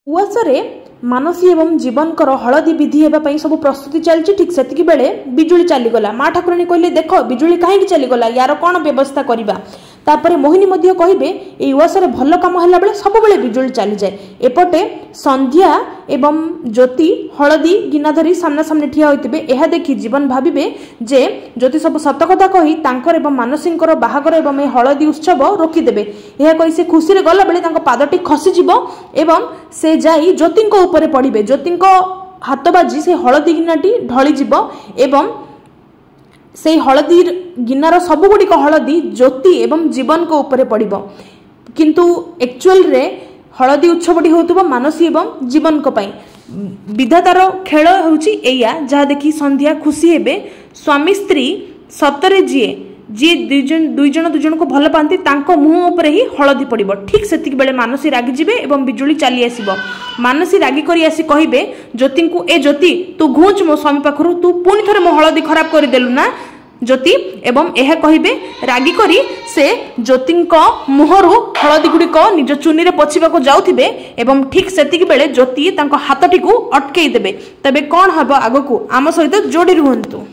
उआसरे मानसी एवं जीवनकर हलदी विधि होगापी सब प्रस्तुति चलती ठीक से बेले बिजुली चलीगला। माँ ठाकुराणी कहले देख बिजुली कहीं चलीगला यार कौन व्यवस्था करवा। तापर मोहिनी मध्य कहे ये उआसरे भल कम है बेले सब बेले बिजुली चली जाए। एपटे संध्या एवं ज्योति हलदी गिना धरी सामना सामने ठिया होते यह देखी जीवन भाविबे जे ज्योति सब सत कथा कही तांकर एवं मानसींकर बाहागर एवं हलदी उत्सव रोकीदेवे। यह कही से खुशी रे गला बेले तांको पादटी खसीजिव एवं से जाई ज्योतिंको उपरे पड़िबे। ज्योतिंको हाथ बाजी से हलदी गिनाटी ढलीजिव एवं से हलदी गिनार सबुगुड़िक हलदी ज्योति एवं जीवन को ऊपर पड़िबो। किंतु एक्चुअल रे हलदी उत्सवटी होतुबो मानसी एवं जीवन को पाई। विधातार खेल होउची एया जहा देखी संध्या खुशी हेबे स्वामी स्त्री सतरे जी दुई जन को भल पाती तांको मुह उपरे ही हलदी पड़िबो। ठीक सेतिक बेले मानसी रागी जिबे एवं बिजुली चली आसीबो। मानसी रागी करी आसी कहिबे ज्योति को ए ज्योति तू घुंच मो स्वामी पाखरु तू पुणी थरे मो हलदी खराब कर देलु ना ज्योति एवं यह कहिबे रागी करी से ज्योतिंको मुहरु हलदी गुड़िक निज चुनी रे पोछिबाको जाउथिबे एवं ठीक सेतिक बेले ज्योति तांको हाथटी को अटकेई देबे। तबे कोन हबो आगकू आम सहित जोड़ी रुहंतु।